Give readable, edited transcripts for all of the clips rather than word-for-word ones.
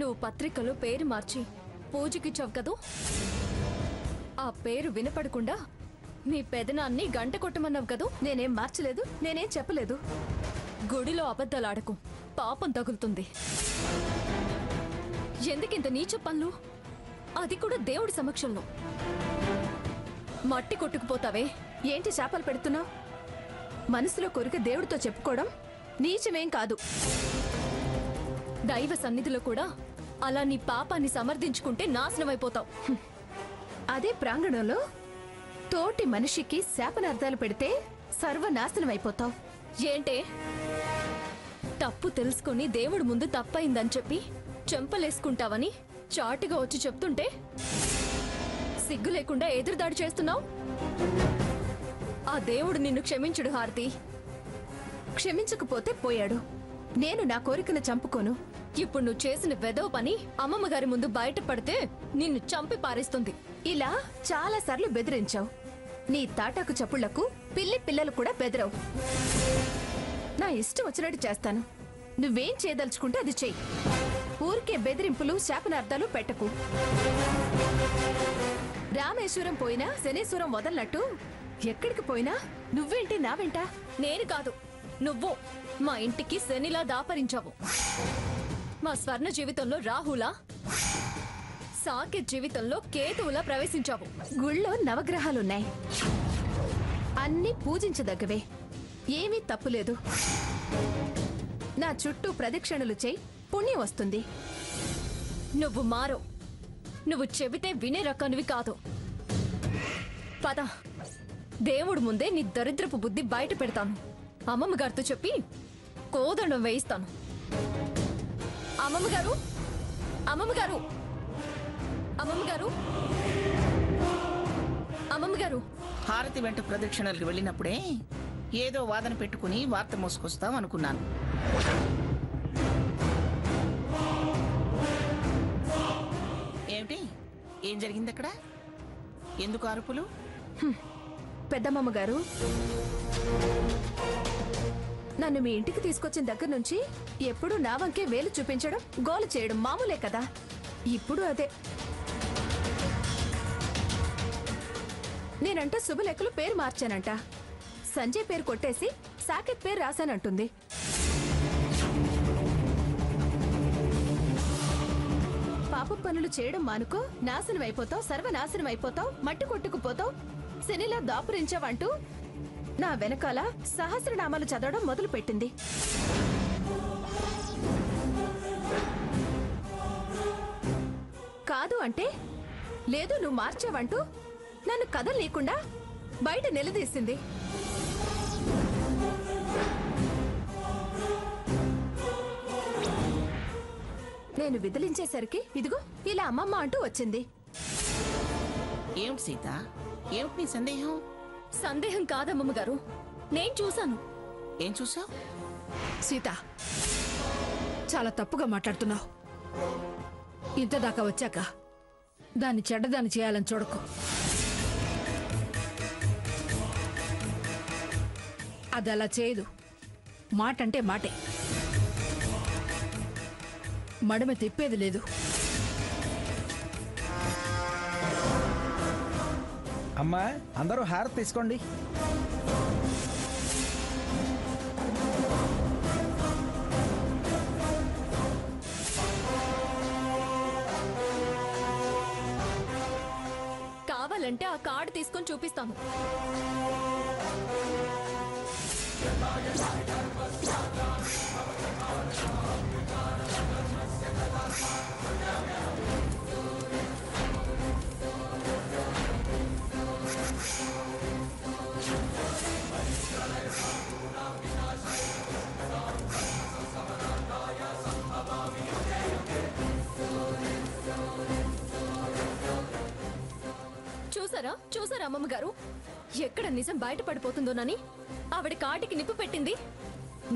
నువ్వు పత్రికలో పేరు మార్చి పూజకిచ్చావు కదూ. ఆ పేరు వినపడకుండా మీ పెదనాన్ని గంట కొట్టమన్నావు కదూ. నేనేం మార్చలేదు, నేనేం చెప్పలేదు. గుడిలో అబద్ధాలాడకు, పాపం తగులుతుంది. ఎందుకింత నీచ పనులు, అది కూడా దేవుడి సమక్షంలో? మట్టి కొట్టుకుపోతావే. ఏంటి శాపాలు పెడుతున్నావు? మనసులో కోరిక దేవుడితో చెప్పుకోవడం నీచమేం కాదు. దైవ సన్నిధిలో కూడా అలా నీ పాపాన్ని సమర్థించుకుంటే నాశనమైపోతావు. అదే ప్రాంగణంలో తోటి మనిషికి శాపనార్థాలు పెడితే సర్వనాశనం అయిపోతావు. ఏంటే, తప్పు తెలుసుకుని దేవుడి ముందు తప్పయిందని చెప్పి చెంపలేసుకుంటావని చాటుగా వచ్చి చెప్తుంటే సిగ్గు లేకుండా ఎదురుదాడి చేస్తున్నావు. ఆ దేవుడు నిన్ను క్షమించుడు హారతి. క్షమించకపోతే పోయాడు. నేను నా కోరికను చంపుకోను. ఇప్పుడు నువ్వు చేసిన వెదవ పని అమ్మమ్మ గారి ముందు బయటపడితే నిన్ను చంపి పారేస్తుంది. ఇలా చాలా సార్లు బెదిరించావు. నీ తాటాకు చప్పుళ్లకు పిల్లి పిల్లలు కూడా బెదరవు. నా ఇష్టం వచ్చినట్టు చేస్తాను. నువ్వేం చేయదలుచుకుంటే అది చెయ్యి. ఊరికే బెదిరింపులు శాపనార్థాలు పెట్టకు. రామేశ్వరం పోయినా శనేశ్వరం వదలనట్టు ఎక్కడికి పోయినా నువ్వేంటి నా వెంట? నేను కాదు, నువ్వు మా ఇంటికి శనిలా దాపరించావు. మా స్వర్ణ జీవితంలో రాహులా, సాకేత్ జీవితంలో కేతువులా ప్రవేశించావు. గుళ్ళో నవగ్రహాలున్నాయి, అన్నీ పూజించదగ్గవే. ఏమీ తప్పులేదు. నా చుట్టూ ప్రదక్షిణలు చేయి, పుణ్యం వస్తుంది. నువ్వు మారో, నువ్వు చెబితే వినే రకానివి కాదు. పద, దేవుడు ముందే నీ దరిద్రపు బుద్ధి బయట పెడతాను. అమ్మమ్మ గారితో చెప్పి కోదండం వేయిస్తాను. అమ్మమ్మ గారు, అమ్మమ్మ గారు, అమ్మమ్మ గారు, అమ్మమ్మ గారు. హారతి వెంట ప్రదక్షిణలకు వెళ్ళినప్పుడే ఏదో వాదన పెట్టుకుని వార్త మోసుకొస్తాం అనుకున్నాను. ఏమిటి, ఏం జరిగింది అక్కడ? ఎందుకు అరుపులు? పెద్దమ్మమ్మ గారు, నన్ను మీ ఇంటికి తీసుకొచ్చిన దగ్గర నుంచి ఎప్పుడు నా వంకే వేలు చూపించడం, గోల చేయడం మామూలే కదా. ఇప్పుడు అదే. నేనంట శుభలేఖలు పేరు మార్చానంట. సంజయ్ పేరు కొట్టేసి సాకేత్ పేరు రాశానంటుంది. పాప పనులు చేయడం మానుకో, నాశనం అయిపోతావు, సర్వనాశనం అయిపోతావు, మట్టి కొట్టుకుపోతావు, శనిలా దాపురించావంటూ నా వెనకాల సహస్రనామాలు చదవడం మొదలు పెట్టింది. కాదు అంటే లేదు, నువ్వు మార్చావంటూ నన్ను కదలలేకుండా బయట నిలదీసింది. నేను విదిలించేసరికి ఇదిగో ఇలా అమ్మమ్మ అంటూ వచ్చింది. ఏమిటి సీత, ఏమిటి నీ సందేహం? సందేహం కాదమ్మమ్మ గారు, నేను చూశాను. ఏం చూసావు? సీత, చాలా తప్పుగా మాట్లాడుతున్నావు. ఇంతదాకా వచ్చాక దాన్ని చెడ్డదాన్ని చేయాలని చూడకు. అది అలా చేయదు. మాట అంటే మాటే, మడమ తిప్పేది లేదు. అమ్మా, అందరూ హారతి తీసుకోండి. కావాలంటే ఆ కార్డు తీసుకొని చూపిస్తాను. చూసారా చూసారా అమ్మమ్మ గారు, ఎక్కడ నిజం బయటపడిపోతుందోనని ఆవిడ కాటికి నిప్పు పెట్టింది.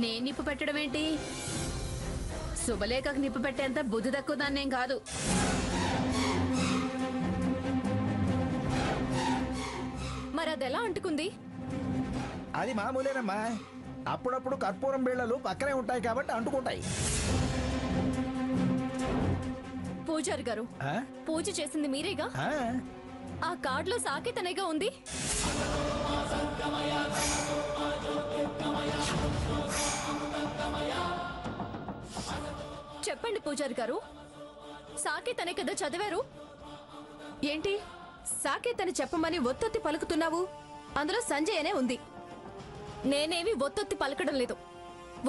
నే నిప్పు పెట్టడం ఏంటి? శుభలేఖకు నిప్పు పెట్టేంత బుద్ధి తక్కువ దాన్నేం కాదు. మరి అదెలా అంటుకుంది? అది మామూలేనమ్మా, అప్పుడప్పుడు కర్పూరం బిళ్ళలు పక్కనే ఉంటాయి కాబట్టి అంటుకుంటాయి. పూజారి గారు, ఆ? పూజ చేసింది మీరేగా? ఆ? ఆ కార్డులో సాకేతనేగా ఉంది. చెప్పండి పూజారి గారు, సాకేతనే కదా చదివారు? ఏంటి సాకేతని చెప్పమని ఒత్తొత్తి పలుకుతున్నావు? అందులో సంజయ్ అనే ఉంది. నేనేమి ఒత్తొత్తి పలకడం లేదు,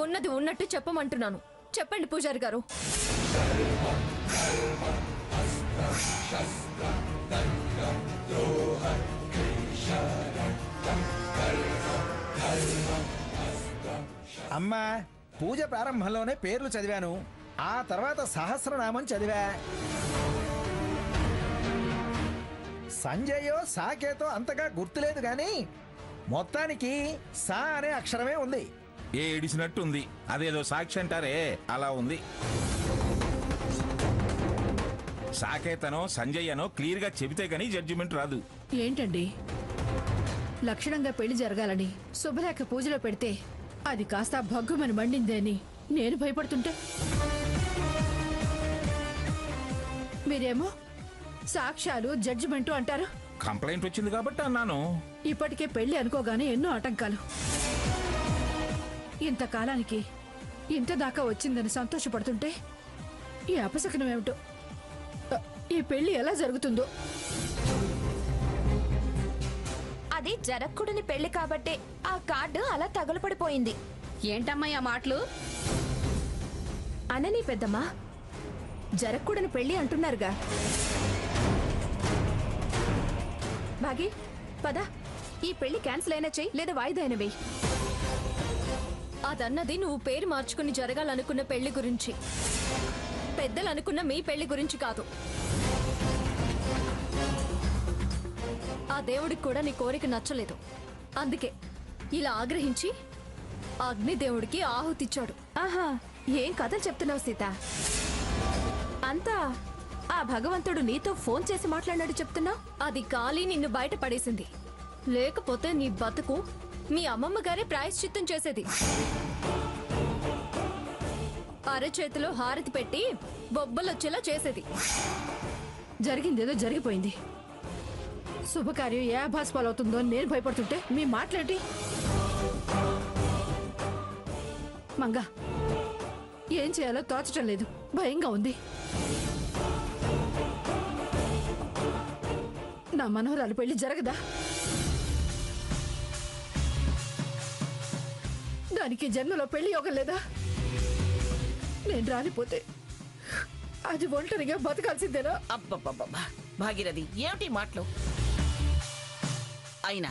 ఉన్నది ఉన్నట్టు చెప్పమంటున్నాను. చెప్పండి పూజారి గారు. అమ్మా, పూజ ప్రారంభంలోనే పేర్లు చదివాను, ఆ తర్వాత సహస్రనామం చదివా. సంజయో సాకేతో అంతగా గుర్తులేదు గాని మొత్తానికి సా అనే అక్షరమే ఉంది. ఏడిసినట్టుంది, అదేదో సాక్షి అంటారే అలా ఉంది. సాకేతనో సంజయ్యనో క్లియర్ గా చెబితే గానీ జడ్జిమెంట్ రాదు. ఏంటండి, లక్షణంగా పెళ్లి జరగాలని శుభలేఖ పూజలో పెడితే అది కాస్త భగ్గుమని మండిందే అని నేను భయపడుతుంటే మీరేమో సాక్ష్యాలు జడ్జిమెంటు అంటారు. కంప్లైంట్ వచ్చింది కాబట్టి అన్నాను. ఇప్పటికే పెళ్లి అనుకోగానే ఎన్నో ఆటంకాలు. ఇంతకాలానికి ఇంత దాకా వచ్చిందని సంతోషపడుతుంటే ఈ అపశకనం ఏమిటో, ఈ పెళ్లి ఎలా జరుగుతుందో. అది జరగకూడని పెళ్లి కాబట్టే ఆ కార్డు అలా తగులపడిపోయింది. ఏంటమ్మా ఆ మాటలు? అనని పెద్దమ్మా, జరగకూడని పెళ్లి అంటున్నారుగా. భాగి పద, ఈ పెళ్లి క్యాన్సిల్ అయినా చెయ్యి, లేదా వాయిదా అయినా వెయ్యి. అదన్నది నువ్వు పేరు మార్చుకుని జరగాలనుకున్న పెళ్లి గురించి, పెద్దలు అనుకున్న మీ పెళ్లి గురించి కాదు. ఆ దేవుడికి కూడా నీ కోరిక నచ్చలేదు, అందుకే ఇలా ఆగ్రహించి అగ్నిదేవుడికి ఆహుతిచ్చాడు. ఆహా, ఏం కథలు చెప్తున్నావు సీత? అంతా ఆ భగవంతుడు నీతో ఫోన్ చేసి మాట్లాడినాడు చెప్తున్నావు. అది కాలి నిన్ను బయట పడేసింది, లేకపోతే నీ బతుకు మీ అమ్మమ్మ గారే ప్రాయశ్చిత్తం చేసేది. అరచేతిలో హారతి పెట్టి బొబ్బలొచ్చేలా చేసేది. జరిగిందేదో జరిగిపోయింది. శుభకార్యం ఏ అభాస్పాలవుతుందో అని నేను భయపడుతుంటే మీ మాట్లాడి మంగా ఏం చేయాలో తోచటం లేదు, భయంగా ఉంది. నా మనవరాలు పెళ్లి జరగదా? దానికి జన్మలో పెళ్లి యోగం లేదా? నేను రాలిపోతే అది ఒంటరిగా బతకాల్సిందేనా? అబ్బబ్బబ్బబ్బా, భాగీరథి ఏమిటి మాటలు? అయినా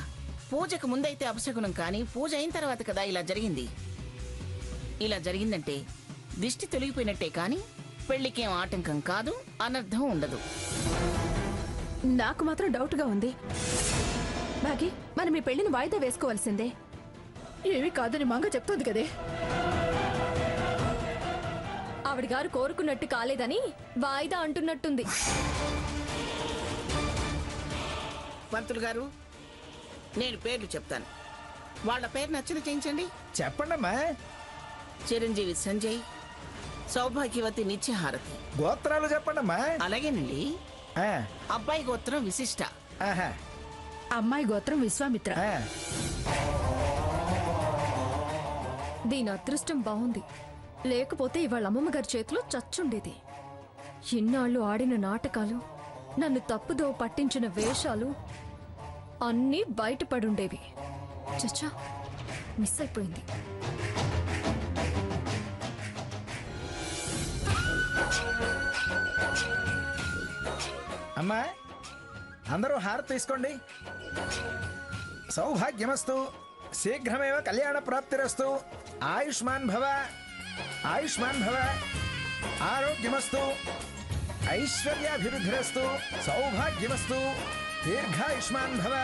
పూజకు ముందైతే అపశకునం, కానీ పూజ అయిన తర్వాత కదా ఇలా జరిగింది. ఇలా జరిగిందంటే దిష్టి తొలగిపోయినట్టే, కానీ పెళ్లికేం ఆటంకం కాదు, అనర్థం ఉండదు. నాకు మాత్రం డౌట్గా ఉంది. భాగి, మనం ఈ పెళ్లిని వాయిదా వేసుకోవాల్సిందే. ఏమీ కాదని మంగ చెప్తోంది కదే. ఆవిడ గారు కోరుకున్నట్టు కాలేదని వాయిదా అంటున్నట్టుంది. పంతులు గారు, నేను పేర్లు చెప్తాను, వాళ్ళ పేరు నచ్చిన చేయించండి. చెప్పండమ్మా. చిరంజీవి సంజయ్, సౌభాగ్యవతి నిత్యహారతి. గోత్రాలు చెప్పండమ్మా. అలాగేనండి. ఆ, అబ్బాయి గోత్రం విశిష్ట. ఆహా, అమ్మాయి గోత్రం విశ్వామిత్ర. ఆ. దీని అదృష్టం బాగుంది, లేకపోతే ఇవాళ అమ్మమ్మ గారి చేతిలో చచ్చుండేది. ఇన్నాళ్ళు ఆడిన నాటకాలు, నన్ను తప్పుదో పట్టించిన వేషాలు అన్నీ బయటపడుండేవి. చచ్చా, మిస్ అయిపోయింది. అమ్మా, అందరూ హారతి తీసుకోండి. సౌభాగ్యమస్తు, శీఘ్రమేవ కళ్యాణ ప్రాప్తిరస్తు, ఆయుష్మాన్ భవ, ఆయుష్మాన్ భవ, ఆరోగ్యమస్తు, ఐశ్వర్యాభివృద్ధిరస్తు, సౌభాగ్యమస్తు, దీర్ఘాయుష్మాన్ భవ,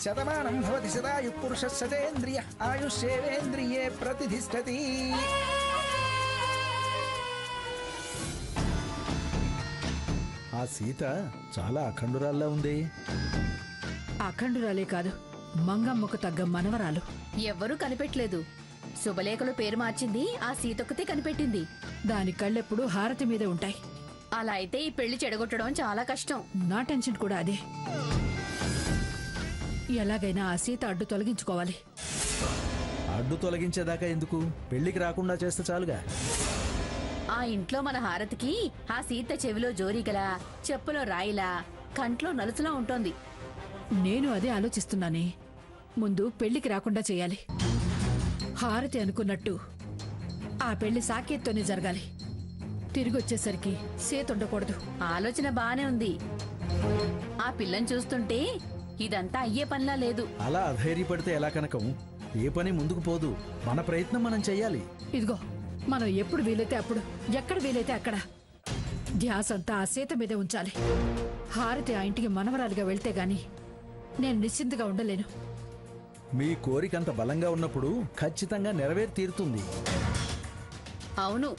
శతమానం భవతి శతాయు పురుష సతేంద్రియ ఆయుష్యేవేంద్రియే ప్రతిధిష్టతి. ఆ సీత చాలా అఖండురాల్లా ఉంది. అఖండురాలే కాదు, మంగమ్మకు తగ్గ మనవరాలు. ఎవ్వరూ కనిపెట్టలేదు. శుభలేఖలో పేరు మార్చింది ఆ సీతొక్కతే కనిపెట్టింది. దాని కళ్ళెప్పుడు హారతి మీదే ఉంటాయి. అలా అయితే ఈ పెళ్లి చెడగొట్టడం చాలా కష్టం. నా టెన్షన్ కూడా అదే. ఎలాగైనా ఆ సీత అడ్డు తొలగించుకోవాలి. అడ్డు తొలగించేదాకా ఎందుకు, పెళ్లికి రాకుండా చేస్తే చాలుగా. ఆ ఇంట్లో మన హారతికి ఆ సీత చెవిలో జోరీగలా, చెప్పులో రాయిలా, కంట్లో నలుసులా ఉంటోంది. నేను అదే ఆలోచిస్తున్నానే. ముందు పెళ్లికి రాకుండా చేయాలి. హారతి అనుకున్నట్టు ఆ పెళ్లి సాకేత్తోనే జరగాలి. తిరిగి వచ్చేసరికి సీత ఉండకూడదు. ఆలోచన బానే ఉంది. ఆ పిల్లని చూస్తుంటే ఇదంతా అయ్యే పనిలా లేదు. అలా అధైర్యపడితే ఎలా కనకం? ఏ పని ముందుకు పోదు. మన ప్రయత్నం మనం చెయ్యాలి. ఇదిగో, మనం ఎప్పుడు వీలైతే అప్పుడు, ఎక్కడ వీలైతే అక్కడ ధ్యాస అంతా ఆ సీత మీదే ఉంచాలి. హారతి ఆ ఇంటికి మనవరాలిగా వెళ్తే గాని నేను నిశ్చింతగా ఉండలేను. మీ కోరిక అంత బలంగా ఉన్నప్పుడు ఖచ్చితంగా నెరవేరి తీరుతుంది. అవును,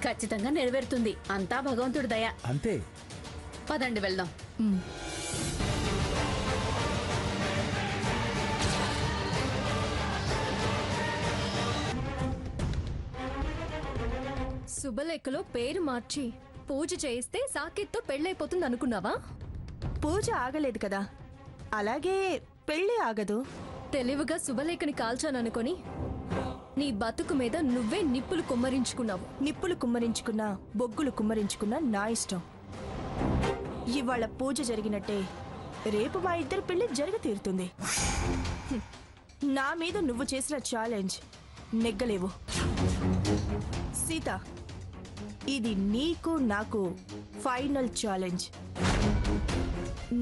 ఖచ్చితంగా నెరవేరుతుంది. అంతా భగవంతుడి దయ. అంతే. పదండి వెళ్దాం. శుభలేఖలో పేరు మార్చి పూజ చేయిస్తే సాకేత్తో పెళ్ళైపోతుంది అనుకున్నావా? పూజ ఆగలేదు కదా, అలాగే పెళ్లి ఆగదు. తెలివిగా శుభలేఖని కాల్చాననుకొని నీ బతుకు మీద నువ్వే నిప్పులు కుమ్మరించుకున్నావు. నిప్పులు కుమ్మరించుకున్నా, బొగ్గులు కుమ్మరించుకున్నా నా ఇష్టం. ఇవాళ పూజ జరిగినట్టే రేపు మా ఇద్దరి పెళ్లి జరిగి తీరుతుంది. నా మీద నువ్వు చేసిన ఛాలెంజ్ నెగ్గలేవు. సీత, ఇది నీకు నాకు ఫైనల్ ఛాలెంజ్.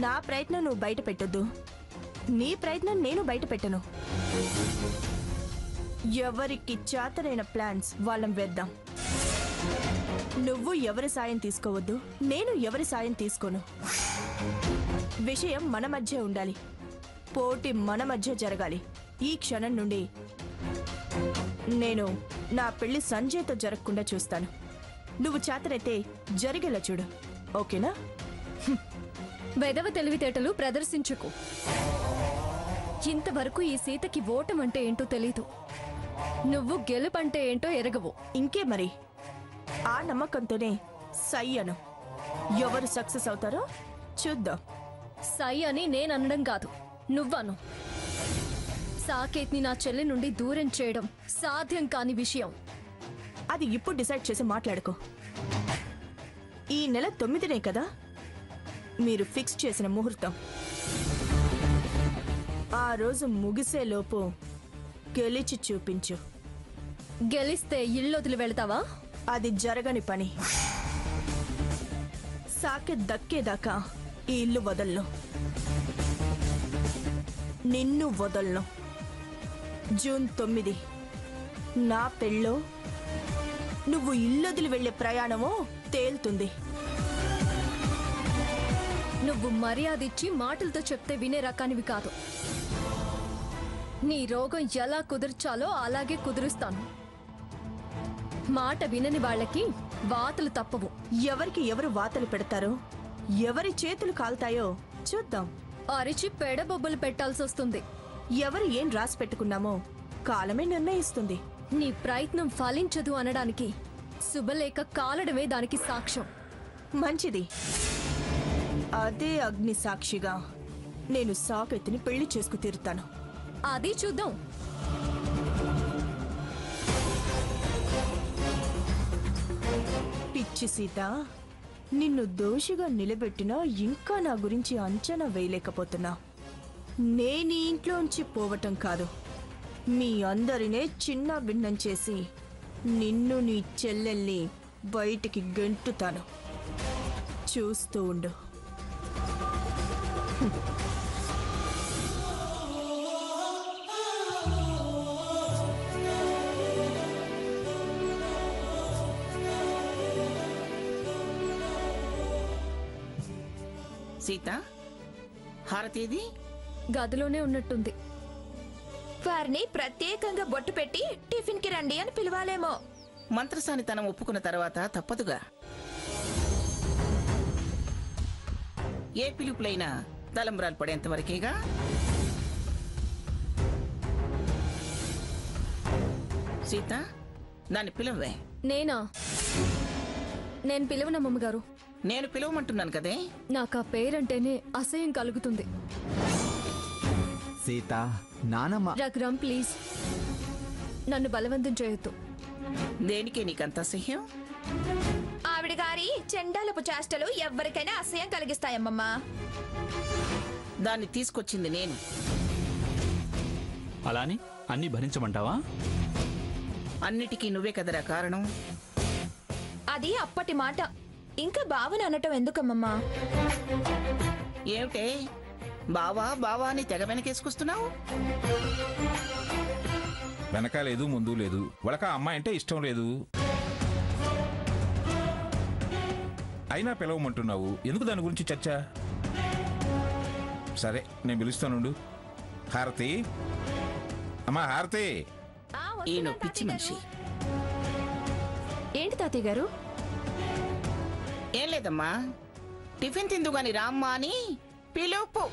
నా ప్రయత్నం నువ్వు బయట పెట్టొద్దు, నీ ప్రయత్నం నేను బయట పెట్టను. ఎవరికి చేతనైన ప్లాన్స్ వాళ్ళం వేద్దాం. నువ్వు ఎవరి సాయం తీసుకోవద్దు, నేను ఎవరి సాయం తీసుకోను. విషయం మన మధ్య ఉండాలి, పోటీ మన మధ్య జరగాలి. ఈ క్షణం నుండి నేను నా పెళ్లి సంజయ్తో జరగకుండా చూస్తాను. నువ్వు చేతనైతే జరిగేలా చూడు, ఓకేనా? వెదవ తెలివితేటలు ప్రదర్శించుకు. ఇంతవరకు ఈ సీతకి ఓటమంటే ఏంటో తెలీదు. నువ్వు గెలుపంటే ఏంటో ఎరగవు. ఇంకే మరి, ఆ నమ్మకంతోనే సై అను. ఎవరు సక్సెస్ అవుతారో చూద్దాం. సై అని నేననడం కాదు, నువ్వను. సాకేత్ని నా చెల్లి నుండి దూరం చేయడం సాధ్యం కాని విషయం. అది ఇప్పుడు డిసైడ్ చేసి మాట్లాడుకో. ఈ నెల 9నే కదా మీరు ఫిక్స్ చేసిన ముహూర్తం. ఆ రోజు ముగిసేలోపు గెలిచి చూపించు. గెలిస్తే ఇల్లొదిలి వెళ్తావా? అది జరగని పని. సాకేత్ దక్కేదాకా ఈ ఇల్లు వదలను, నిన్ను వదలను. జూన్ 9 నా పెళ్ళో నువ్వు ఇల్లొదిలి వెళ్లే ప్రయాణమో తేలుతుంది. నువ్వు మర్యాదిచ్చి మాటలతో చెప్తే వినే రకానివి కాదు. నీ రోగం ఎలా కుదిర్చాలో అలాగే కుదురుస్తాను. మాట వినని వాళ్ళకి వాతలు తప్పవు. ఎవరికి ఎవరు వాతలు పెడతారో, ఎవరి చేతులు కాల్తాయో చూద్దాం. అరిచి పెడబొబ్బలు పెట్టాల్సి వస్తుంది. ఎవరు ఏం రాసి పెట్టుకున్నామో కాలమే నిర్ణయిస్తుంది. నీ ప్రయత్నం ఫలించదు అనడానికి శుభలేఖ కాలడమే దానికి సాక్ష్యం. మంచిది. అదే అగ్ని సాక్షిగా నేను సాకేత్ని పెళ్లి చేసుకు తీరుతాను. అది చూద్దాం. పిచ్చి సీత, నిన్ను దోషిగా నిలబెట్టినా ఇంకా నా గురించి అంచనా వేయలేకపోతున్నా. నేను ఈ ఇంట్లోంచి పోవటం కాదు, మీ అందరినే చిన్న భిన్నం చేసి నిన్ను నీ చెల్లెల్ని బయటికి గెంటుతాను. చూస్తూ ఉండు. సీత, హారతేది? గదిలోనే ఉన్నట్టుంది. వారిని ప్రత్యేకంగా బొట్టు పెట్టి టిఫిన్ కి రండి అని పిలవాలేమో. మంత్రసానితనం ఒప్పుకున్న తర్వాత తప్పదుగా. ఏ పిలుపులైనా తలంబ్రాలు పడేంత వరకేగా. సీత, దాన్ని పిలవే. నేనా? నేను పిలవనమ్మమ్మ గారు. నేను పిలవమంటున్నాను కదే. నాకు ఆ పేరంటేనే అసహ్యం కలుగుతుంది. సీత, నానమ్మ. రఘురామ్ ప్లీజ్, నన్ను బలవంతం చేయొద్దు. దేనికి నీకంత అసహ్యం? ఆవిడ గారి చెండాలపు చేష్టలు ఎవరికైనా అసహ్యం కలిగిస్తాయమ్మమ్మా. దాన్ని తీసుకొచ్చింది నేను. అలాని అన్ని భరించమంటావా? అన్నిటికీ నువ్వే కదరా కారణం. అది అప్పటి మాట. ఇంకా బావని అనటం ఎందుకమ్మమ్మా? ఏమిటే బావా బావా అని తెగ వెనకేసుకొస్తున్నావు? వెనక లేదు, ముందు లేదు. వాళ్ళకి ఆ అమ్మాయి అంటే ఇష్టం లేదు. అయినా పిలవమంటున్నావు, ఎందుకు దాని గురించి చర్చ? సరే, నేను పిలుస్తానుండు. హారతి, అమ్మా హారతి. ఈయన పిచ్చి మనిషి. ఏంటి తాతయ్య గారు? ఏం లేదమ్మా, టిఫిన్ తిందు గాని రామ్మా అని పిలుపు.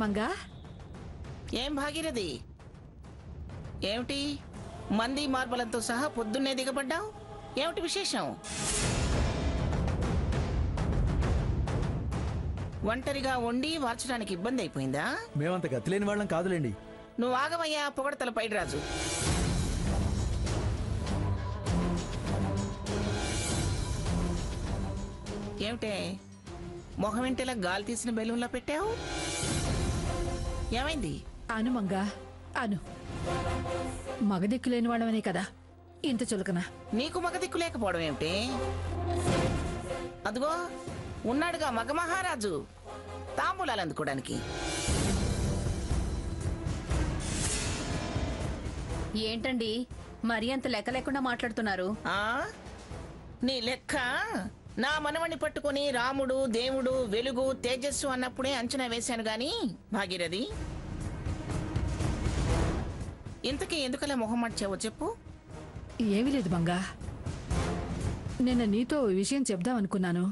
మంగా, ఏం భాగీరథి, ఏమిటి మంది మార్బలంతో సహా పొద్దున్నే దిగబడ్డావు? ఏమిటి విశేషం? ఒంటరిగా వండి వార్చడానికి ఇబ్బంది అయిపోయిందా? మేమంత గతిలేని వాళ్ళం కాదులేండి. నువ్వు ఆగవయ్యా పొగడతల పైడి రాజు. ఏమిటే మొహం వెంటేలా గాలి తీసిన బెలూన్లా పెట్టావు? ఏమైంది? అను మంగా, అను. మగదిక్కు లేని వాళ్ళమనే కదా ఇంత చులకన. నీకు మగ దిక్కు లేకపోవడం ఏమిటి? అదిగో ఉన్నాడుగా మగ మహారాజు, తాంబూలాలు అందుకోవడానికి. ఏంటండి మరి అంత లెక్క లేకుండా మాట్లాడుతున్నారు? ఆ నీ లెక్క నా మనవణ్ణి పట్టుకుని రాముడు దేవుడు వెలుగు తేజస్సు అన్నప్పుడే అంచనా వేశాను గాని భాగీరథి, ఇంతకీ ఎందుకలా మొహం మార్చావో చెప్పు. ఏమీ లేదు మంగా, నిన్న నీతో ఓ విషయం చెప్దామనుకున్నాను.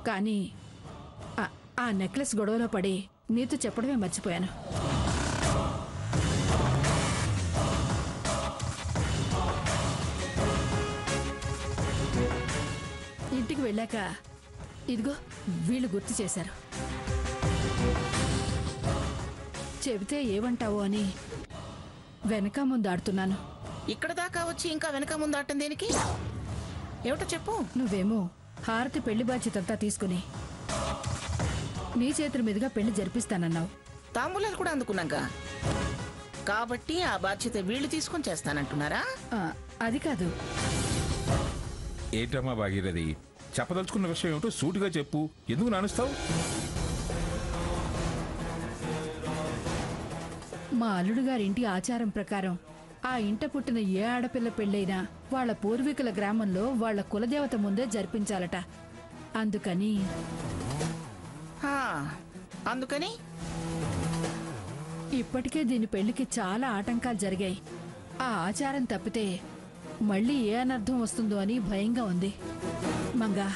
కానీ ఆ నెక్లెస్ గొడవలో పడి నీతో చెప్పడమే మర్చిపోయాను. ఇంటికి వెళ్ళాక ఇదిగో వీళ్ళు గుర్తు చేశారు. చెబితే ఏమంటావో అని వెనక ముందు ఆడుతున్నాను. ఇక్కడ దాకా వచ్చి ఇంకా వెనక ముందు ఆటం దేనికి? ఏమిటో చెప్పు. నువ్వేమో హారతి పెళ్లి బాధ్యతంతా తీసుకుని నీ చేతుల మీదుగా పెళ్లి జరిపిస్తానన్నావు. తాంబూలాలు కూడా అందుకున్నాక కాబట్టి ఆ బాధ్యత వీళ్ళు తీసుకొని చేస్తానంటున్నారా? అది కాదు. ఏంటమ్మా భాగీరథి, చెప్పదలుచుకున్న విషయం ఏమిటో సూటిగా చెప్పు. ఎందుకు నానుస్తావు? మా అల్లుడు గారింటి ఆచారం ప్రకారం ఆ ఇంట పుట్టిన ఏ ఆడపిల్ల పెళ్ళైనా వాళ్ళ పూర్వీకుల గ్రామంలో వాళ్ళ కులదేవత ముందే జరిపించాలట. అందుకని అందుకని ఇప్పటికే దీని పెళ్లికి చాలా ఆటంకాలు జరిగాయి. ఆ ఆచారం తప్పితే మళ్ళీ ఏ అనర్థం వస్తుందో అని భయంగా ఉంది. మంగా,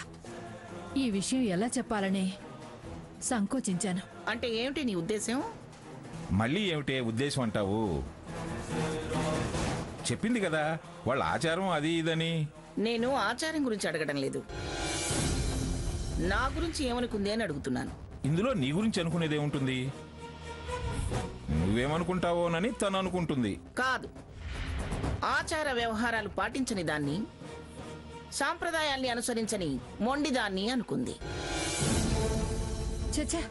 ఈ విషయం ఎలా చెప్పాలని సంకోచించాను. అంటే ఏమిటి నీ ఉద్దేశం? మళ్ళీ ఏమిటే ఉద్దేశం అంటావు? చెప్పింది కదా వాళ్ళ ఆచారం అది ఇదని. నేను ఆచారం గురించి అడగడం లేదు, నా గురించి ఏమనుకుంది అని అడుగుతున్నాను. ఇందులో నీ గురించి అనుకునేది ఏముంటుంది? నువ్వేమనుకుంటావోనని తను అనుకుంటుంది. కాదు, ఆచార వ్యవహారాలు పాటించని దాన్ని, సాంప్రదాయాల్ని అనుసరించని మొండిదాన్ని అనుకుంది. చచ్చా,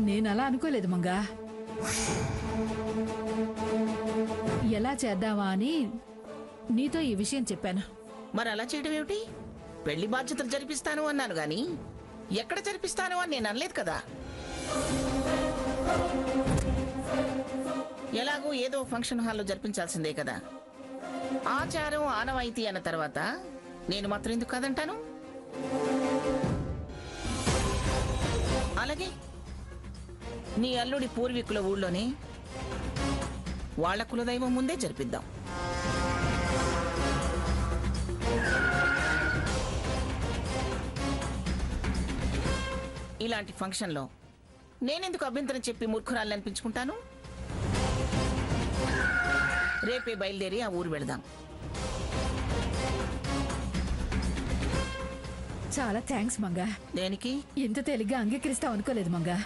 నేనలా అనుకోలేదు మంగా. ఎలా చేద్దామా అని నీతో ఈ విషయం చెప్పాను. మరి అలా చేయడం ఏమిటి? పెళ్లి బాధ్యతలు జరిపిస్తాను అన్నాను గాని ఎక్కడ జరిపిస్తాను అని నేను అనలేదు కదా. ఎలాగో ఏదో ఫంక్షన్ హాల్లో జరిపించాల్సిందే కదా. ఆచారం ఆనవాయితీ అన్న తర్వాత నేను మాత్రం ఎందుకు కాదంటాను? అలాగే నీ అల్లుడి పూర్వీకుల ఊళ్ళోనే వాళ్ళ కులదైవం ముందే జరిపిద్దాం. ఇలాంటి ఫంక్షన్లో నేనెందుకు అభ్యంతరం చెప్పి మూర్ఖురాలని అనిపించుకుంటాను? రేపే బయలుదేరి ఆ ఊరు వెళదాం. చాలా థ్యాంక్స్ మంగా. దేనికి? ఇంత తేలిగ్గా అంగీకరిస్తావు అనుకోలేదు మంగా.